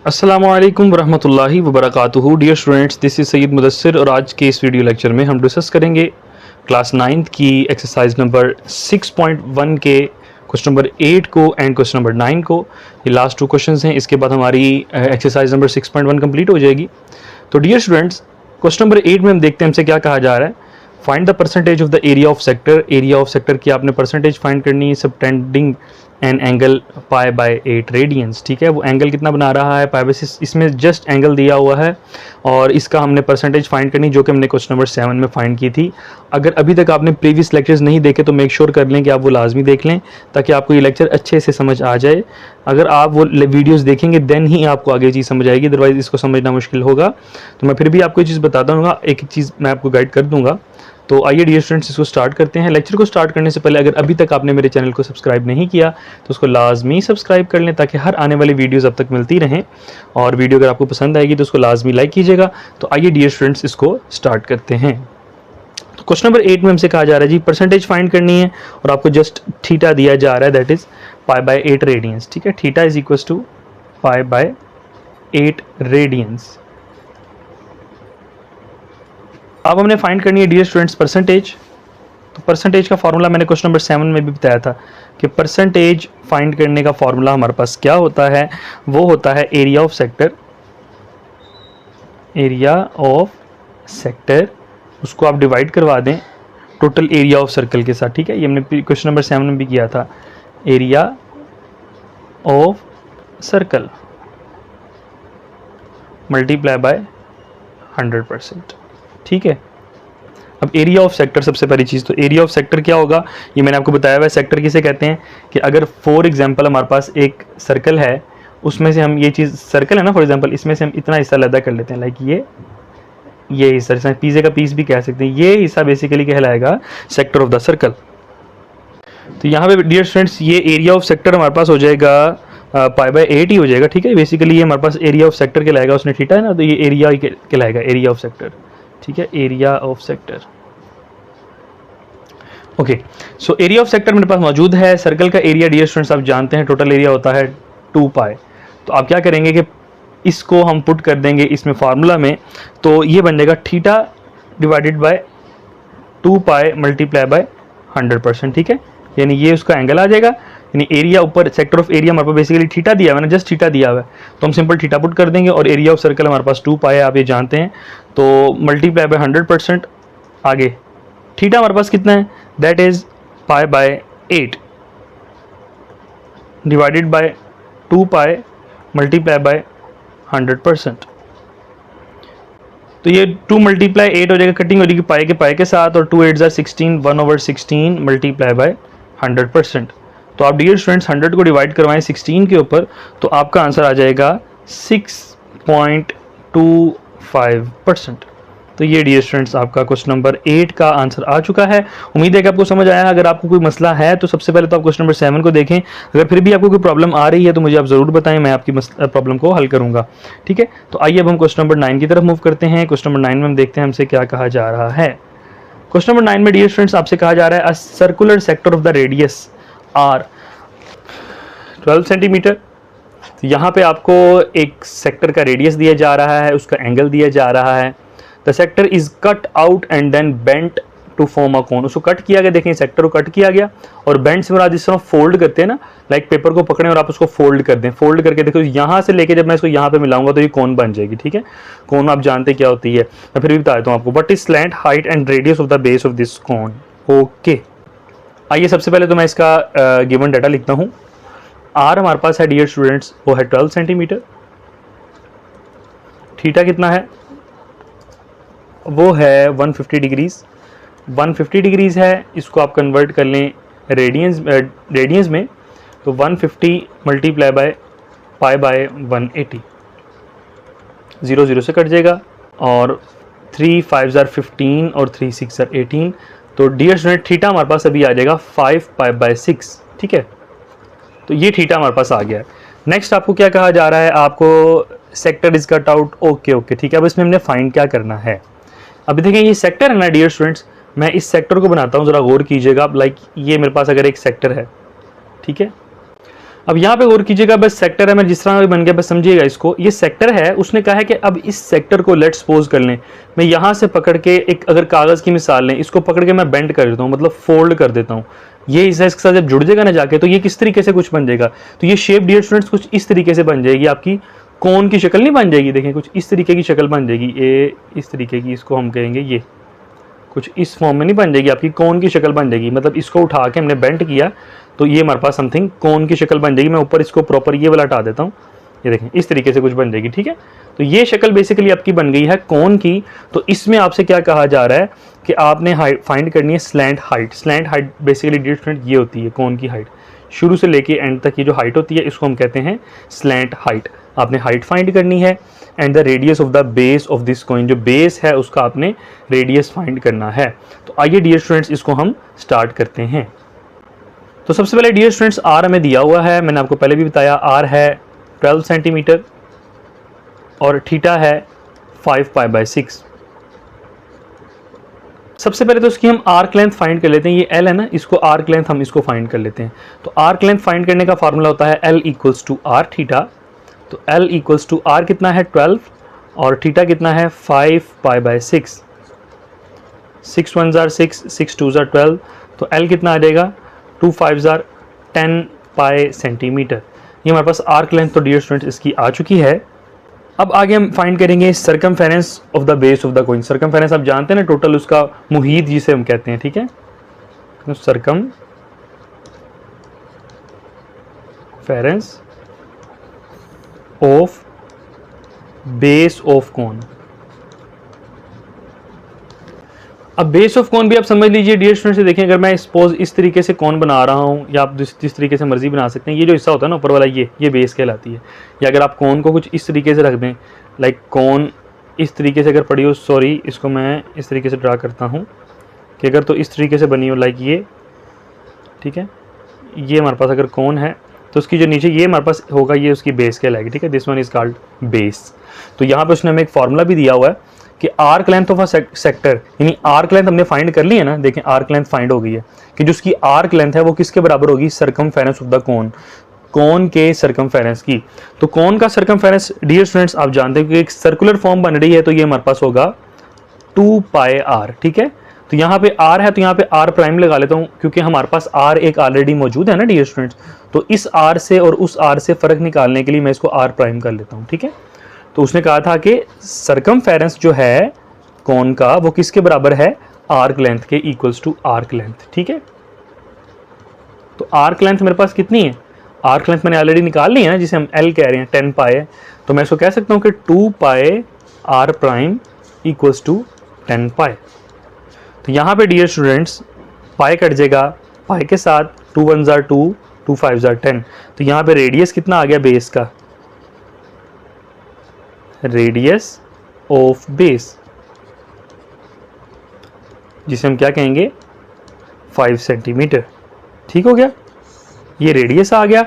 अस्सलामुअलैकुम वरहमतुल्लाहि वबरकातुहू। Dear students, this is Syed Mudassir और आज के इस वीडियो लेक्चर में हम डिस्कस करेंगे क्लास 9th की एक्सरसाइज नंबर 6.1 के क्वेश्चन नंबर 8 को एंड क्वेश्चन नंबर 9 को। ये लास्ट 2 क्वेश्चंस हैं, इसके बाद हमारी एक्सरसाइज नंबर 6.1 कंप्लीट हो जाएगी। तो डियर स्टूडेंट्स, क्वेश्चन नंबर 8 में हम देखते हैं हमसे क्या कहा जा रहा है। Find the percentage of the area of sector. Area of sector की आपने परसेंटेज फाइंड करनी है subtending an angle pi by 8 radians. ठीक है, वो एंगल कितना बना रहा है पाई बाय 6, इसमें जस्ट एंगल दिया हुआ है और इसका हमने परसेंटेज फाइंड करनी जो कि हमने क्वेश्चन नंबर 7 में फाइंड की थी। अगर अभी तक आपने प्रीवियस लेक्चर्स नहीं देखे तो मेक श्योर कर लें कि आप वो लाजमी देख लें ताकि आपको ये लेक्चर अच्छे से समझ आ जाए। अगर आप वो वीडियोस देखेंगे देन ही आपको आगे चीज़ समझ आएगी, अदरवाइज इसको समझना मुश्किल होगा। तो मैं फिर भी आपको ये चीज़ बताता हूँ, एक चीज़ मैं आपको गाइड कर दूंगा। तो आइए डियर स्टूडेंट्स, इसको स्टार्ट करते हैं। लेक्चर को स्टार्ट करने से पहले अगर अभी तक आपने मेरे चैनल को सब्सक्राइब नहीं किया तो उसको लाजमी सब्सक्राइब कर लें ताकि हर आने वाली वीडियोस अब तक मिलती रहें। और वीडियो अगर आपको पसंद आएगी तो उसको लाजमी लाइक कीजिएगा। तो आइए डियर स्टूडेंट्स, इसको स्टार्ट करते हैं। तो क्वेश्चन नंबर 8 में हमसे कहा जा रहा है जी परसेंटेज फाइंड करनी है और आपको जस्ट थीटा दिया जा रहा है, that is pi by 8 radians. ठीक है, theta is equal to pi by 8 radians. अब हमने फाइंड करनी है डियर स्टूडेंट्स परसेंटेज। तो परसेंटेज का फॉर्मूला मैंने क्वेश्चन नंबर 7 में भी बताया था कि परसेंटेज फाइंड करने का फॉर्मूला हमारे पास क्या होता है, वो होता है area of sector. Area of sector उसको आप डिवाइड करवा दें टोटल एरिया ऑफ सर्कल के साथ। ठीक है, ये हमने क्वेश्चन नंबर 7 में भी किया था। Area of circle multiply by 100%। ठीक है, अब एरिया ऑफ सेक्टर सबसे पहली चीज़, तो एरिया ऑफ सेक्टर क्या होगा ये मैंने आपको बताया हुआ है। सेक्टर किसे कहते हैं कि अगर फॉर एग्जांपल हमारे पास एक सर्कल है, उसमें से हम ये चीज़ सर्कल है ना फॉर एग्जांपल, इसमें से हम इतना हिस्सा अलग कर लेते हैं, लाइक ये हिस्सा, जैसे पिज़्ज़ा का पीस भी कह सकते हैं, ये हिस्सा बेसिकली कहलाएगा सेक्टर ऑफ द सर्कल। तो यहाँ पे डियर स्टूडेंट्स ये एरिया ऑफ सेक्टर हमारे पास हो जाएगा पाई बाय 8 ही हो जाएगा। ठीक है, बेसिकली ये हमारे पास एरिया ऑफ सेक्टर कहलाएगा, उसने थीटा है ना, तो ये एरिया कहलाएगा, एरिया ऑफ सेक्टर। ठीक है, area of sector. Okay, so area of sector मेरे पास मौजूद है। सर्कल का एरिया डियर स्टूडेंट्स आप जानते हैं टोटल एरिया होता है 2 पाई। तो आप क्या करेंगे कि इसको हम पुट कर देंगे इसमें फार्मूला में, तो ये बन जाएगा theta divided by 2 pi multiply by 100%। ठीक है, यानी ये उसका एंगल आ जाएगा, यानी एरिया ऊपर सेक्टर ऑफ एरिया हमारे पास बेसिकली थीटा दिया हुआ है ना, जस्ट थीटा दिया हुआ है, तो हम सिंपल थीटा पुट कर देंगे और एरिया ऑफ सर्कल हमारे पास 2 पाई है, आप ये जानते हैं। तो मल्टीप्लाई बाय 100%, आगे थीटा हमारे पास कितना है, that is pi by 8 divided by 2 pi multiply by 100%। तो ये 2 मल्टीप्लाई 8 हो जाएगा, कटिंग हो जाएगी पाई के साथ, और 2 8 ज़ा 16, 1/16 मल्टीप्लाई बाय 100%। तो आप डियर स्टूडेंट्स 100 को डिवाइड करवाएं 16 के ऊपर, तो आपका आंसर आ जाएगा 6.25%। तो ये डियर स्टूडेंट्स आपका क्वेश्चन नंबर 8 का आंसर आ चुका है। उम्मीद है कि आपको समझ आया। अगर आपको कोई मसला है तो सबसे पहले तो आप क्वेश्चन नंबर 7 को देखें। अगर फिर भी आपको कोई प्रॉब्लम आ रही है तो मुझे आप ज़रूर बताएं, मैं आपकी प्रॉब्लम को हल करूंगा। ठीक है, तो आइए अब हम क्वेश्चन नंबर 9 की तरफ मूव करते हैं। क्वेश्चन नंबर 9 में हम देखते हैं हमसे क्या कहा जा रहा है। क्वेश्चन नंबर 9 में डियर स्टूडेंट्स आपसे कहा जा रहा है a circular sector of the radius r 12 centimetre. तो यहाँ पे आपको एक सेक्टर का रेडियस दिया जा रहा है, उसका एंगल दिया जा रहा है। The sector is cut out and then bent to form a cone. उसको कट किया गया, देखें सेक्टर को कट किया गया, और बेंट से जिस तरह फोल्ड करते हैं ना, लाइक पेपर को पकड़ें और आप उसको फोल्ड कर दें। फोल्ड करके देखो यहाँ से लेके जब मैं इसको यहाँ पे मिलाऊंगा तो ये कोन बन जाएगी। ठीक है, कोन आप जानते क्या होती है, मैं फिर भी बता देता हूँ आपको। What is slant height and radius of the base of this cone. Okay, आइए सबसे पहले तो मैं इसका गिवन डाटा लिखता हूँ। आर हमारे पास है डियर स्टूडेंट्स, वो है 12 सेंटीमीटर। थीटा कितना है, वो है 150 डिग्रीज। 150 डिग्रीज है, इसको आप कन्वर्ट कर लें रेडियंस में, तो 150 मल्टीप्लाई बाय पाई बाय 180, 0 0 से कट जाएगा, और 3 5 ज़ार 15 और 3 6 ज़ार 18। तो डियर स्टूडेंट थीटा हमारे पास अभी आ जाएगा 5 पाई बाय 6। ठीक है, तो ये थीटा हमारे पास आ गया है। नेक्स्ट आपको क्या कहा जा रहा है, आपको sector is cut out. Okay, ठीक है, अब इसमें हमने फाइंड क्या करना है। अभी देखें ये सेक्टर है ना डियर स्टूडेंट्स, मैं इस सेक्टर को बनाता हूँ, ज़रा गौर कीजिएगा। लाइक ये मेरे पास अगर एक सेक्टर है, ठीक है, अब यहाँ पे गौर कीजिएगा, बस सेक्टर है, मैं जिस तरह भी बन गया बस समझिएगा इसको। ये सेक्टर है, उसने कहा है कि अब इस सेक्टर को लेट्स सपोज कर लें, मैं यहाँ से पकड़ के एक अगर कागज़ की मिसाल लें, इसको पकड़ के मैं बेंड कर देता हूँ, मतलब फोल्ड कर देता हूँ, ये इसके साथ जब जुड़ जाएगा ना जाके, तो ये किस तरीके से कुछ बन जाएगा। तो ये शेप डियर स्टूडेंट्स कुछ इस तरीके से बन जाएगी, आपकी कोन की शक्ल नहीं बन जाएगी, देखें कुछ इस तरीके की शक्ल बन जाएगी, ये इस तरीके की, इसको हम कहेंगे ये कुछ इस फॉर्म में नहीं बन जाएगी, आपकी कोन की शक्ल बन जाएगी। मतलब इसको उठा के हमने बेंड किया तो ये हमारे पास समथिंग कोन की शक्ल बन जाएगी। मैं ऊपर इसको प्रॉपर ये वाला हटा देता हूँ, ये देखें इस तरीके से कुछ बन जाएगी, ठीक है। तो ये शक्ल बेसिकली आपकी बन गई है कोन की। तो इसमें आपसे क्या कहा जा रहा है कि आपने हाइट फाइंड करनी है slant height. Slant height basically dear student ये होती है कोन की हाइट, शुरू से लेके एंड तक की जो हाइट होती है इसको हम कहते हैं स्लैंट हाइट। आपने हाइट फाइंड करनी है and the radius of the base of this coin, जो बेस है उसका आपने रेडियस फाइंड करना है। तो आइए डियर स्टूडेंट्स इसको हम स्टार्ट करते हैं। तो सबसे पहले डियर स्टूडेंट्स आर हमें दिया हुआ है, मैंने आपको पहले भी बताया आर है 12 सेंटीमीटर और थीटा है 5 π/6। सबसे पहले तो इसकी हम आर्क लेंथ फाइंड कर लेते हैं, ये एल है ना, इसको आर्क लेंथ हम इसको फाइंड कर लेते हैं। तो आर्क लेंथ फाइंड करने का फार्मूला होता है l equals to r theta. तो एल इक्वल्स टू आर कितना है 12 और थीटा कितना है 5 π/6। 6 1 जार 6, 6 2 जार 12, तो एल कितना आ जाएगा 2 5 जार 10 पाई सेंटीमीटर। ये हमारे पास आर्क लेंथ तो डियर स्टूडेंट्स इसकी आ चुकी है। अब आगे हम फाइंड करेंगे circumference of the base of the coin. Circumference आप जानते हैं ना, टोटल उसका मुहीत जिसे हम कहते हैं, ठीक है। तो circumference of base of cone. अब बेस ऑफ कॉन भी आप समझ लीजिए डियर स्टूडेंट्स से। देखें अगर मैं सपोज इस तरीके से कॉन बना रहा हूँ, या आप जिस तरीके से मर्जी बना सकते हैं, ये जो हिस्सा होता है ना ऊपर वाला ये बेस कहलाती है। या अगर आप कॉन को कुछ इस तरीके से रख दें, लाइक कॉन इस तरीके से अगर पड़ी हो, सॉरी इसको मैं इस तरीके से ड्रा करता हूँ कि अगर तो इस तरीके से बनी हो लाइक ये, ठीक है, ये हमारे पास अगर कॉन है तो उसकी जो नीचे ये हमारे पास होगा ये उसकी बेस कहलाएगी, ठीक है। This one is called base. तो यहाँ पे उसने हमें एक फॉर्मूला भी दिया हुआ है कि arc length of a sector, यानी आर्क लेंथ हमने फाइंड कर ली है ना, देखें आर्क लेंथ फाइंड हो गई है कि जो उसकी आर्क लेंथ है वो किसके बराबर होगी, सर्कमफेरेंस ऑफ द कोन, कोन के सर्कमफेरेंस की। तो कोन का सर्कमफेरेंस डियर स्टूडेंट्स आप जानते हैं कि एक सर्कुलर फॉर्म बन रही है, तो ये हमारे पास होगा 2 πr, ठीक है। तो यहाँ पे r है तो यहाँ पे r प्राइम लगा लेता हूँ, क्योंकि हमारे पास r एक ऑलरेडी मौजूद है ना डियर स्टूडेंट्स। तो इस r से और उस r से फर्क निकालने के लिए मैं इसको r प्राइम कर लेता हूँ, ठीक है। तो उसने कहा था कि सर्कमफेरेंस जो है कॉन का वो किसके बराबर है, आर्क लेंथ के, इक्वल्स टू आर्क लेंथ, ठीक है। तो आर्क लेंथ मेरे पास कितनी है, आर्क लेंथ मैंने ऑलरेडी निकाल ली है ना, जिसे हम l कह रहे हैं 10 पाई है। तो मैं इसको कह सकता हूँ कि 2 पाई r प्राइम इक्वल्स टू 10 पाई। तो यहाँ पे डियर स्टूडेंट्स पाई कट जाएगा, पाई के साथ 2 1 जार 2, 2 5 जार 10। तो यहाँ पे रेडियस कितना आ गया बेस का, रेडियस ऑफ बेस, जिसे हम क्या कहेंगे 5 सेंटीमीटर, ठीक हो गया, ये रेडियस आ गया।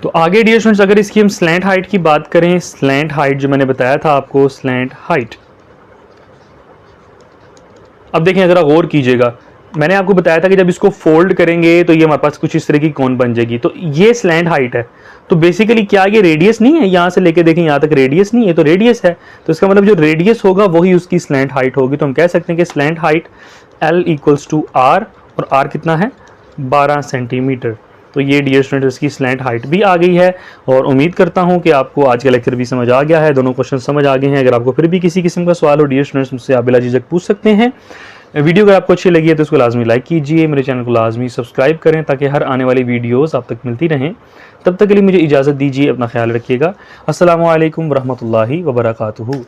तो आगे डियर स्टूडेंट्स अगर इसकी हम स्लैंट हाइट की बात करें, स्लैंट हाइट जो मैंने बताया था आपको, स्लैंट हाइट, अब देखें जरा गौर कीजिएगा, मैंने आपको बताया था कि जब इसको फोल्ड करेंगे तो ये हमारे पास कुछ इस तरह की कॉन बन जाएगी। तो ये स्लैंट हाइट है, तो बेसिकली क्या ये रेडियस नहीं है, यहाँ से लेके देखें यहाँ तक रेडियस नहीं है, तो रेडियस है, तो इसका मतलब जो रेडियस होगा वही उसकी स्लैंट हाइट होगी। तो हम कह सकते हैं कि slant height L equals to R, और R कितना है 12 सेंटीमीटर। तो ये डियर स्टूडेंट्स इसकी स्लैंट हाइट भी आ गई है। और उम्मीद करता हूँ कि आपको आज का लेक्चर भी समझ आ गया है, दोनों क्वेश्चन समझ आ गए हैं। अगर आपको फिर भी किसी किस्म का सवाल हो डियर स्टूडेंट्स, मुझसे आप बिला झिझक पूछ सकते हैं। वीडियो अगर आपको अच्छी लगी है तो इसको लाजमी लाइक कीजिए, मेरे चैनल को लाजमी सब्सक्राइब करें ताकि हर आने वाली वीडियोस आप तक मिलती रहें। तब तक के लिए मुझे इजाज़त दीजिए, अपना ख्याल रखिएगा। अस्सलामु अलैकुम वरहमतुल्लाहि वबरकातुहू।